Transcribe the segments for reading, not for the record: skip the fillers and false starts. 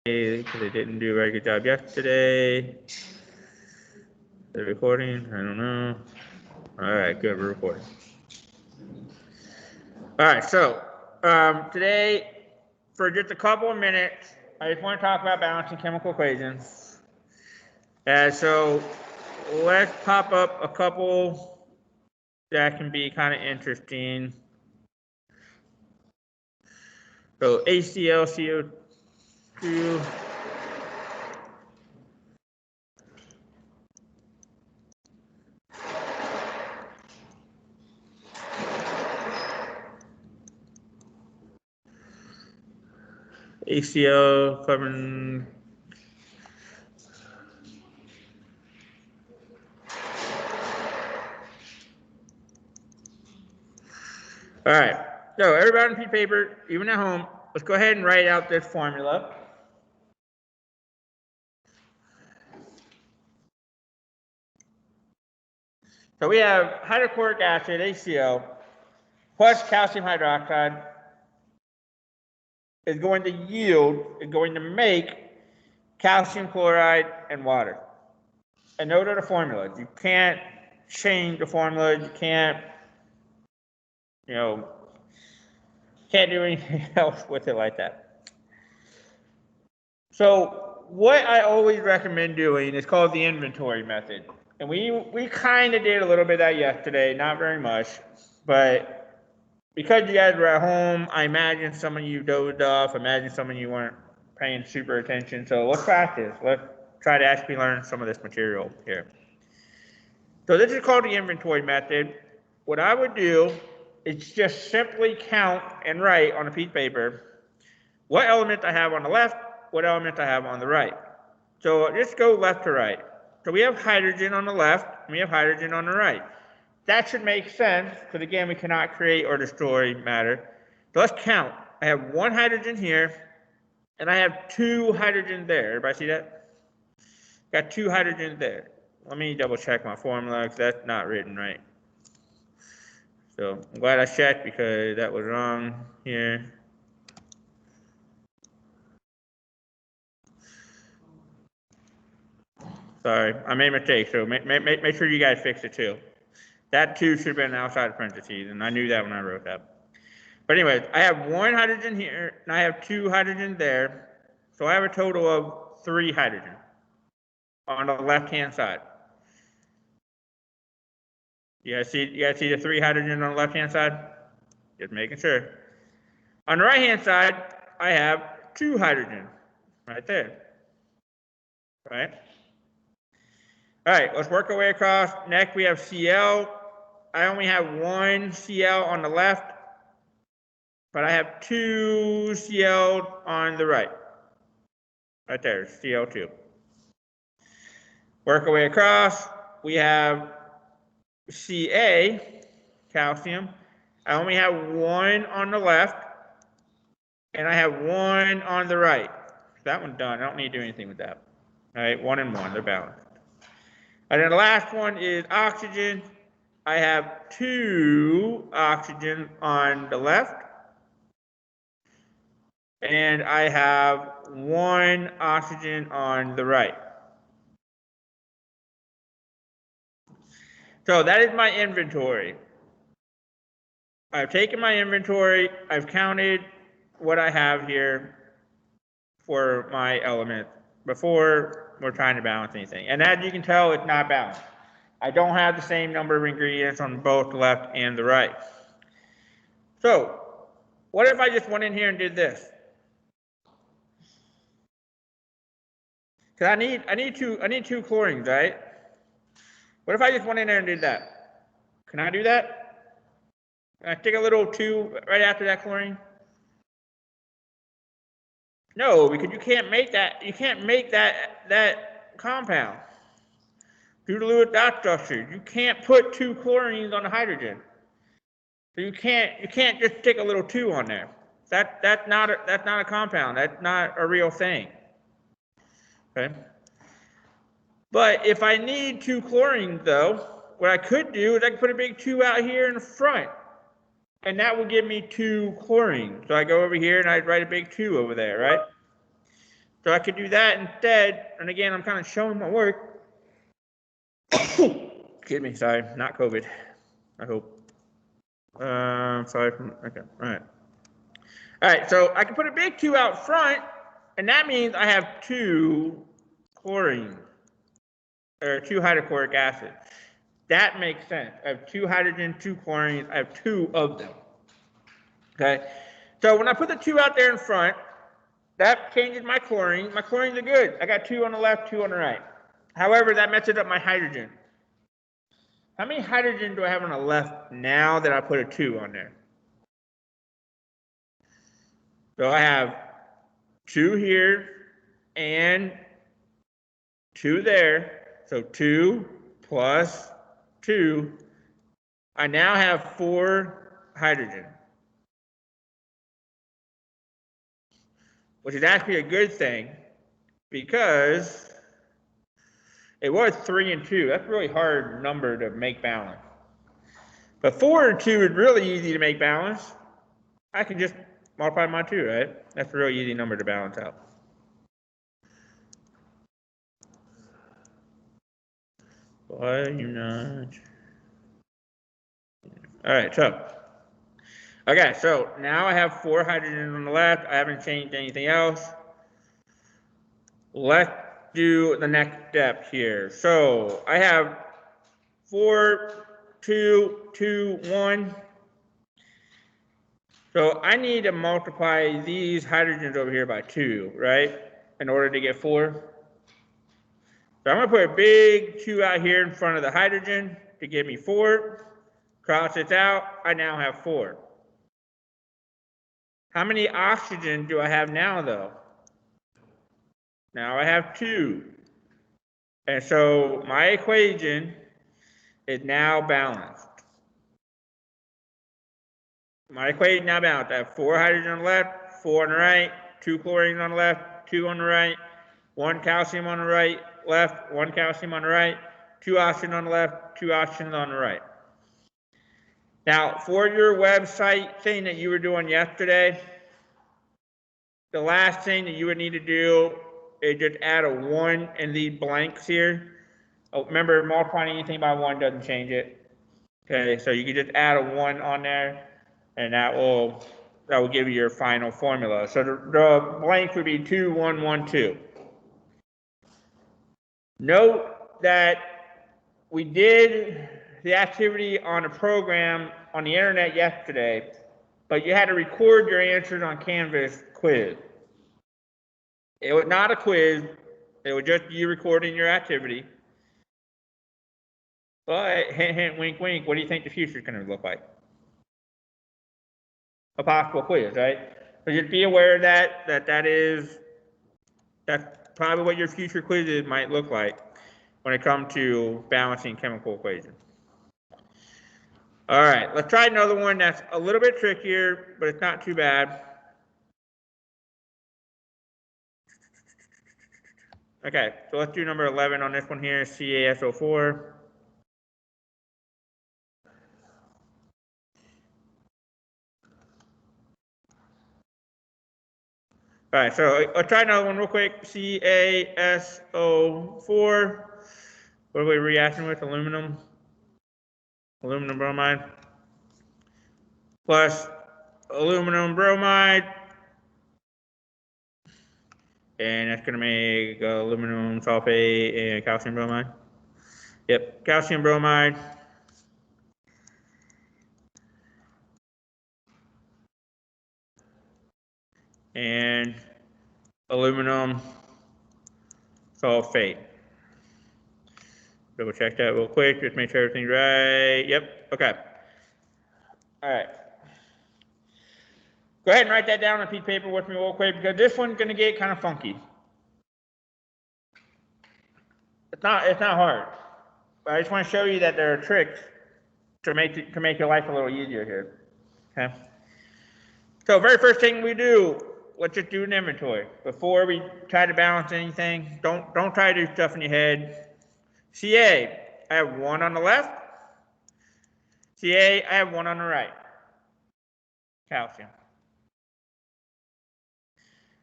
because I didn't do a very good job yesterday. The recording, I don't know. All right, good, we're recording. All right, so today, for just a couple of minutes, I just want to talk about balancing chemical equations. So let's pop up a couple that can be kind of interesting. So HCl, CO2. HCl, carbon. All right, so everybody on a piece of paper, even at home, let's go ahead and write out this formula. So we have hydrochloric acid, HCl, plus calcium hydroxide is going to make calcium chloride and water. And those are the formulas. You can't change the formula. You can't do anything else with it like that. So what I always recommend doing is called the inventory method. And we kind of did a little bit of that yesterday, not very much, but because you guys were at home, I imagine some of you dozed off. I imagine some of you weren't paying super attention. So let's practice. Let's try to actually learn some of this material here. So this is called the inventory method. What I would do is just simply count and write on a piece of paper what element I have on the left, what element I have on the right. So just go left to right. So we have hydrogen on the left, and we have hydrogen on the right. That should make sense, because again, we cannot create or destroy matter. So let's count. I have one hydrogen here, and I have two hydrogens there. Everybody see that? Got two hydrogens there. Let me double check my formula, because that's not written right. So I'm glad I checked, because that was wrong here. Sorry, I made a mistake, so make sure you guys fix it too. That 2 should have been outside of parentheses, and I knew that when I wrote that. But anyways, I have one hydrogen here, and I have two hydrogens there. So I have a total of 3 hydrogens on the left-hand side. You guys see the 3 hydrogens on the left-hand side? Just making sure. On the right-hand side, I have 2 hydrogens right there. Right? All right, let's work our way across. Next, we have Cl. I only have 1 Cl on the left, but I have 2 Cl on the right. Right there, Cl2. Work our way across. We have Ca, calcium. I only have 1 on the left, and I have 1 on the right. That one's done. I don't need to do anything with that. All right, 1 and 1, they're balanced. And then the last one is oxygen. I have 2 oxygen on the left, and I have 1 oxygen on the right. So that is my inventory. I've taken my inventory, I've counted what I have here for my element before we're trying to balance anything. And as you can tell, it's not balanced. I don't have the same number of ingredients on both the left and the right. So what if I just went in here and did this? Because I need two chlorines, right? What if I just went in there and did that? Can I do that? Can I stick a little 2 right after that chlorine? No, because you can't make that. You can't make that compound due to Lewis dot structure. You can't put 2 chlorines on a hydrogen. So you can't just stick a little 2 on there. That's not a compound. That's not a real thing. Okay. But if I need 2 chlorines, though, what I could do is I could put a big 2 out here in the front, and that will give me 2 chlorines. So I go over here and I write a big 2 over there, right? So I could do that instead. And again, I'm kind of showing my work. Excuse me, sorry, not COVID. I hope. Sorry. Okay, all right. All right, so I can put a big 2 out front, and that means I have 2 chlorine, or 2 hydrochloric acid. That makes sense. I have 2 hydrogen, 2 chlorines. I have 2 of them. Okay, so when I put the 2 out there in front, that changes my chlorine. My chlorines are good. I got 2 on the left, 2 on the right. However, that messes up my hydrogen. How many hydrogen do I have on the left now that I put a 2 on there? So I have 2 here and 2 there. So 2 plus 2. I now have 4 hydrogen, which is actually a good thing because it was 3 and 2. That's a really hard number to make balance. But 4 and 2 is really easy to make balance. I can just multiply by 2, right? That's a really easy number to balance out. Why are you not? All right, so now I have 4 hydrogen on the left. I haven't changed anything else. Let's do the next step here. So I have 4, 2, 2, 1. So I need to multiply these hydrogens over here by 2, right? In order to get 4. So I'm going to put a big 2 out here in front of the hydrogen to give me 4. Cross this out, I now have 4. How many oxygen do I have now, though? Now I have 2. And so my equation is now balanced. My equation now balanced. I have 4 hydrogen on the left, 4 on the right, 2 chlorines on the left, 2 on the right, 1 calcium on the right, left, 1 calcium on the right, 2 oxygen on the left, 2 oxygen on the right. Now, for your website thing that you were doing yesterday, the last thing that you would need to do is just add a 1 in these blanks here. Oh, remember, multiplying anything by 1 doesn't change it. Okay, so you can just add a 1 on there, and that will give you your final formula. So the blank would be 2, 1, 1, 2. Note that we did the activity on a program on the internet yesterday, but you had to record your answers on Canvas quiz. It was not a quiz. It was just you recording your activity. But hint, hint, wink, wink, what do you think the future is going to look like? A possible quiz, right? So just be aware of that's probably what your future quizzes might look like when it comes to balancing chemical equations. All right, let's try another one that's a little bit trickier, but it's not too bad. Okay, so let's do number 11 on this one here, CaSO4. All right, so let's try another one real quick. CaSO4. What are we reacting with? Aluminum bromide plus aluminum bromide. And that's going to make aluminum sulfate and calcium bromide. Yep, calcium bromide. And aluminum sulfate. Double check that real quick, just make sure everything's right. Yep, okay. All right. Go ahead and write that down on a piece of paper with me real quick because this one's going to get kind of funky. It's not hard. But I just want to show you that there are tricks to make your life a little easier here. Okay. So very first thing we do, let's just do an inventory. Before we try to balance anything, don't try to do stuff in your head. Ca, I have 1 on the left. Ca, I have 1 on the right. Calcium.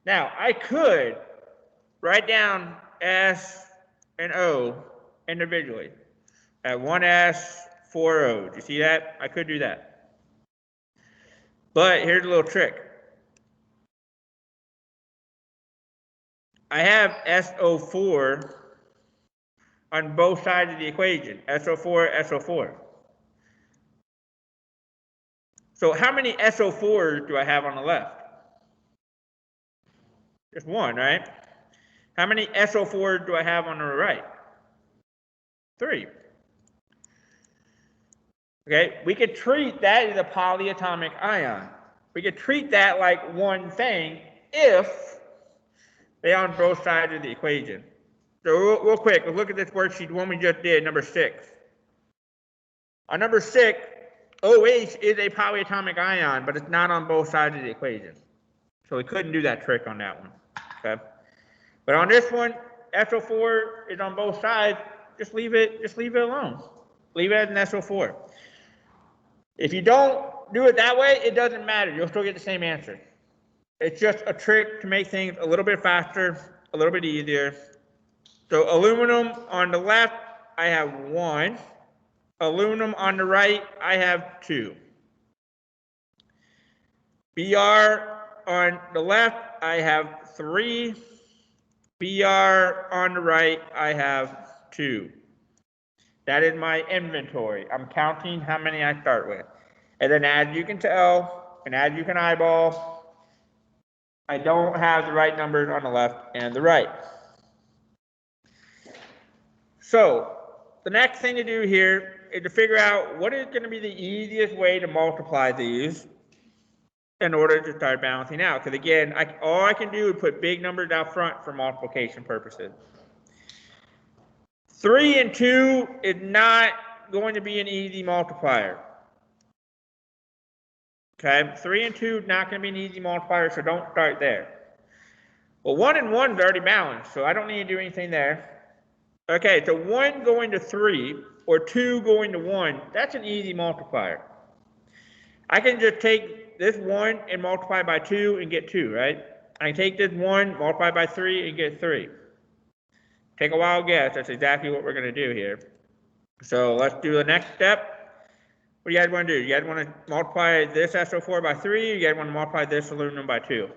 Now, I could write down S and O individually. At 1S, 4 O's. You see that? I could do that. But here's a little trick. I have SO4 on both sides of the equation. SO4, SO4. So how many SO4s do I have on the left? Just one, right? How many SO4s do I have on the right? 3. Okay, we could treat that as a polyatomic ion. We could treat that like one thing if they're on both sides of the equation. So real quick, let's look at this worksheet, the one we just did, number 6. On number 6, OH is a polyatomic ion, but it's not on both sides of the equation. So we couldn't do that trick on that one. Okay. But on this one, SO4 is on both sides. Just leave it alone. Leave it as an SO4. If you don't do it that way, it doesn't matter. You'll still get the same answer. It's just a trick to make things a little bit faster, a little bit easier. So aluminum on the left, I have 1. Aluminum on the right, I have 2. Br on the left, I have 3. Br on the right, I have 2. That is my inventory. I'm counting how many I start with. And then as you can tell, and as you can eyeball, I don't have the right numbers on the left and the right. So the next thing to do here is to figure out what is going to be the easiest way to multiply these in order to start balancing out. Because again, all I can do is put big numbers out front for multiplication purposes. 3 and 2 is not going to be an easy multiplier. Okay, 3 and 2 is not going to be an easy multiplier, so don't start there. Well, 1 and 1 is already balanced, so I don't need to do anything there. Okay, so 1 going to 3 or 2 going to 1, that's an easy multiplier. I can just take this 1 and multiply by 2 and get 2, right? I can take this 1, multiply by 3 and get 3. Take a wild guess. That's exactly what we're going to do here. So let's do the next step. What do you guys want to do? You guys want to multiply this SO4 by 3, or you guys want to multiply this aluminum by 2?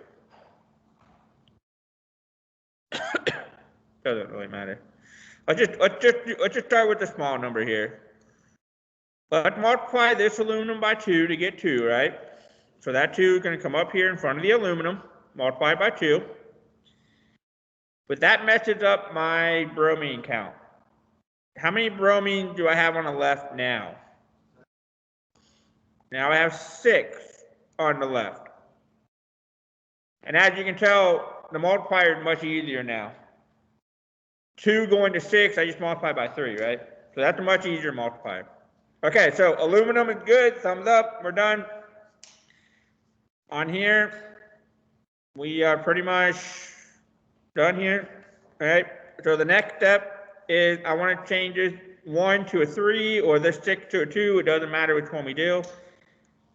Doesn't really matter. Let's just start with the small number here. Let's multiply this aluminum by 2 to get 2, right? So that 2 is going to come up here in front of the aluminum, multiplied by 2. But that messes up my bromine count. How many bromines do I have on the left now? Now I have 6 on the left. And as you can tell, the multiplier is much easier now. 2 going to 6, I just multiply by 3, right? So that's a much easier multiplier. Okay, so aluminum is good. Thumbs up. We're done. On here, we are pretty much done here. All right. So the next step is I want to change this 1 to a 3 or this 6 to a 2. It doesn't matter which one we do.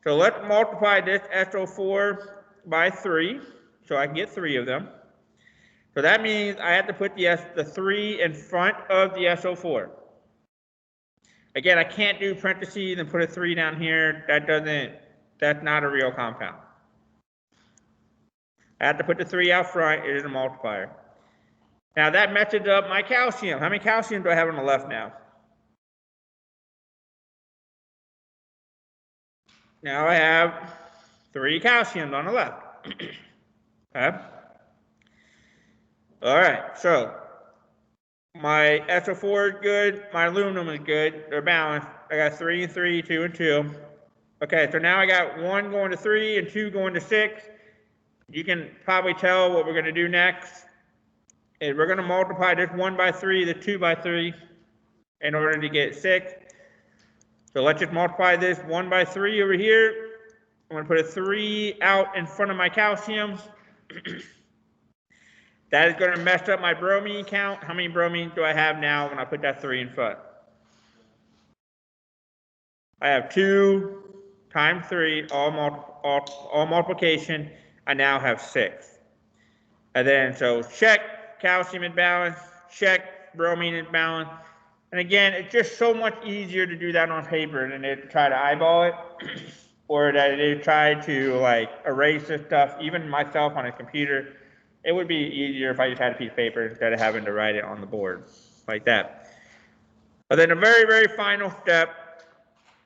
So let's multiply this SO4 by 3 so I can get 3 of them. So that means I have to put the 3 in front of the SO4. Again, I can't do parentheses and put a 3 down here. That's not a real compound. I have to put the 3 out front. It is a multiplier. Now that messes up my calcium. How many calcium do I have on the left now? Now I have 3 calciums on the left. Okay. All right, so my SO4 is good, my aluminum is good, they're balanced. I got 3 and 3, 2 and 2. Okay, so now I got 1 going to 3 and 2 going to 6. You can probably tell what we're going to do next. Is we're going to multiply this 1 by 3, the 2 by 3, in order to get 6. So let's just multiply this 1 by 3 over here. I'm going to put a 3 out in front of my calciums. That is going to mess up my bromine count. How many bromines do I have now when I put that 3 in front? I have 2 times 3, all multiplication. I now have 6. And then, so check calcium is balanced, check, bromine is balanced. And again, it's just so much easier to do that on paper than to try to eyeball it, or that they try to like erase this stuff. Even myself on a computer, it would be easier if I just had a piece of paper instead of having to write it on the board like that. But then the very, very final step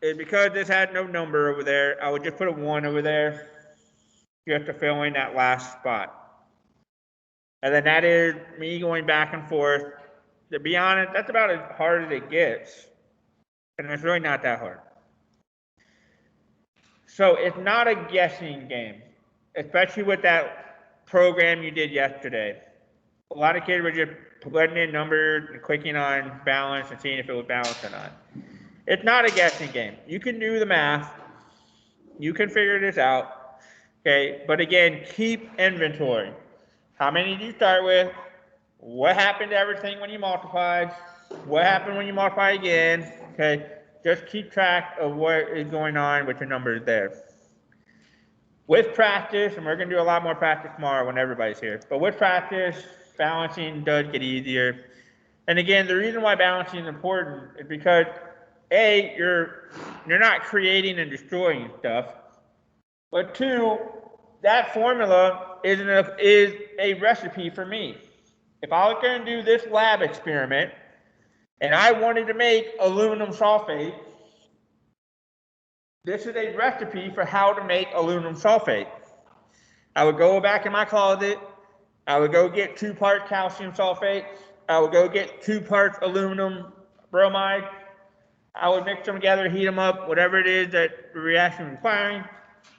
is, because this had no number over there, I would just put a 1 over there just to fill in that last spot. And then that is me going back and forth. To be honest, that's about as hard as it gets. And it's really not that hard. So it's not a guessing game, especially with that program you did yesterday. A lot of kids were just putting in numbers and clicking on balance and seeing if it was balanced or not. It's not a guessing game. You can do the math. You can figure this out. Okay, but again, keep inventory. How many do you start with? What happened to everything when you multiplied? What happened when you multiply again? Okay, just keep track of what is going on with your numbers there. With practice, and we're going to do a lot more practice tomorrow when everybody's here, but with practice, balancing does get easier. And again, the reason why balancing is important is because, A, you're not creating and destroying stuff, but 2, that formula is a recipe for me. If I was going to do this lab experiment and I wanted to make aluminum sulfate, this is a recipe for how to make aluminum sulfate. I would go back in my closet. I would go get 2 parts calcium sulfate. I would go get 2 parts aluminum bromide. I would mix them together, heat them up, whatever it is that the reaction is requiring.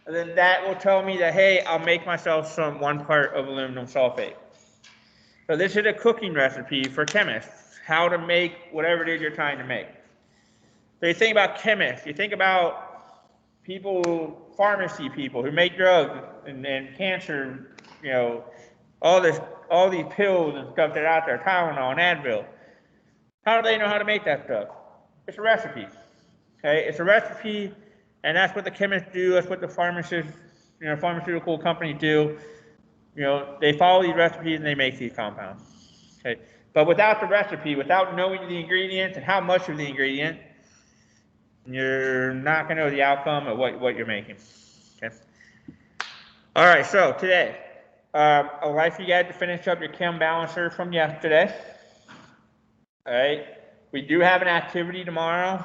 And then that will tell me that, hey, I'll make myself 1 part of aluminum sulfate. So this is a cooking recipe for chemists, how to make whatever it is you're trying to make. So you think about chemists, you think about people, pharmacy people who make drugs and cancer, you know, all these pills and stuff that are out there, Tylenol and Advil. How do they know how to make that stuff? It's a recipe. Okay, it's a recipe, and that's what the chemists do. That's what the pharmacists, pharmaceutical companies do. You know, they follow these recipes and they make these compounds. Okay, but without the recipe, without knowing the ingredients and how much of the ingredient, you're not going to know the outcome of what you're making. Okay. All right. So today, I'd like for you guys to finish up your chem balancer from yesterday. All right. We do have an activity tomorrow,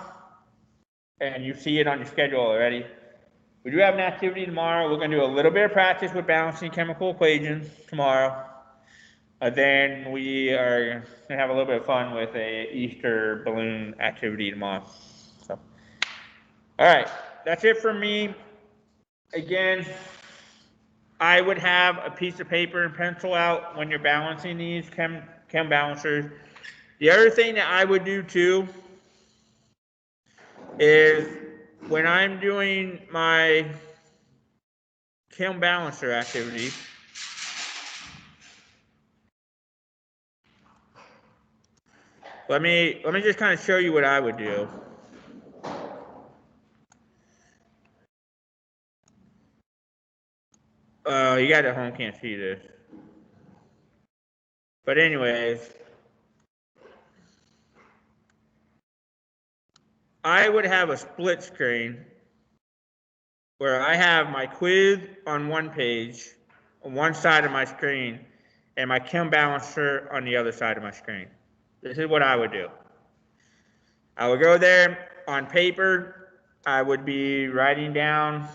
and you see it on your schedule already. We do have an activity tomorrow. We're going to do a little bit of practice with balancing chemical equations tomorrow. Then we are going to have a little bit of fun with a Easter balloon activity tomorrow. So, all right, that's it for me. Again, I would have a piece of paper and pencil out when you're balancing these chem balancers. The other thing that I would do too is when I'm doing my chem balancer activity, let me just kind of show you what I would do. You guys at home can't see this. But anyways, I would have a split screen where I have my quiz on one page, on one side of my screen, and my chem balancer on the other side of my screen. This is what I would do. I would go there on paper. I would be writing down.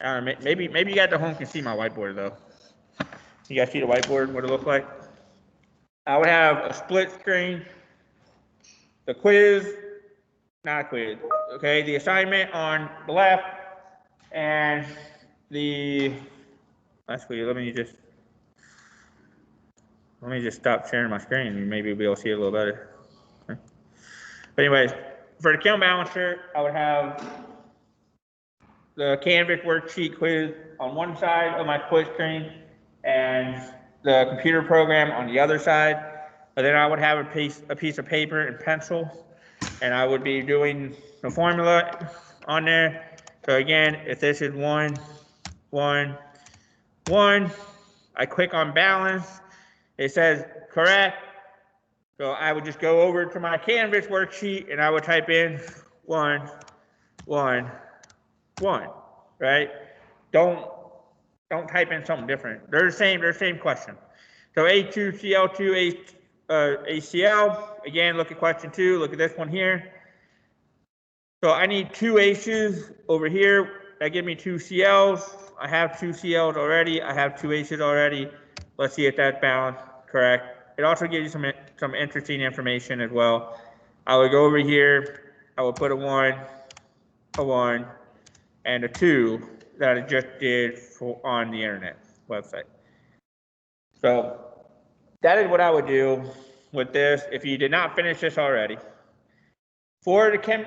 Maybe you guys at home can see my whiteboard though. You guys see the whiteboard? What it looks like? I would have a split screen. The quiz, not a quiz. Okay, the assignment on the left, and actually let me just stop sharing my screen and maybe we'll be able to see it a little better. Okay. But anyways, for the chem balancer, I would have the Canvas worksheet quiz on one side of my quiz screen and the computer program on the other side. And then I would have a piece of paper and pencil, and I would be doing the formula on there. So again, if this is 1, 1, 1, I click on balance, It says correct. So I would just go over to my Canvas worksheet and I would type in 1, 1, 1, right? Don't type in something different. They're the same question. So A2Cl2 ACl, again, look at question 2, look at this one here. So I need 2 H's over here. That gives me 2 Cl's. I have 2 Cl's already. I have 2 H's already. Let's see if that's balanced correct. It also gives you some interesting information as well. I would go over here. I would put a 1, and a 2 that I just did on the internet website. So that is what I would do with this if you did not finish this already. For the chem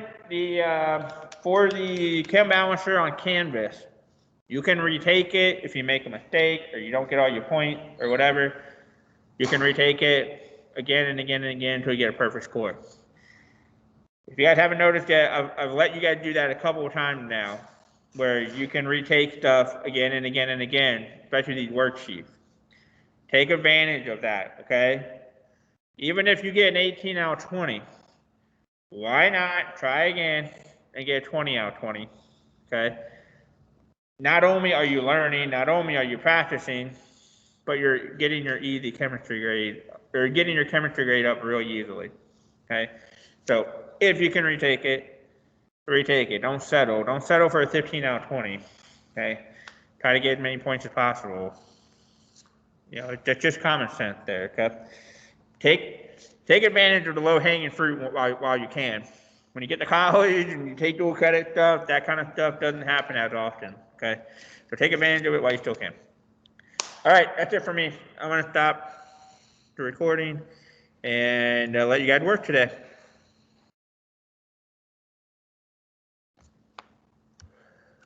balancer on Canvas, you can retake it if you make a mistake or you don't get all your points or whatever. You can retake it again and again and again until you get a perfect score. If you guys haven't noticed yet, I've let you guys do that a couple of times now, where you can retake stuff again and again and again, especially these worksheets. Take advantage of that, okay? Even if you get an 18 out of 20, why not try again and get a 20 out of 20, okay? Not only are you learning, not only are you practicing, but you're getting your easy chemistry grade, or getting your chemistry grade up real easily, okay? So if you can retake it, retake it. Don't settle. Don't settle for a 15 out of 20, okay? Try to get as many points as possible. You know, it's just common sense there, okay? Take advantage of the low-hanging fruit while you can. When you get to college and you take dual credit stuff, that kind of stuff doesn't happen as often, okay? So take advantage of it while you still can. All right, that's it for me. I'm going to stop the recording and let you guys work today.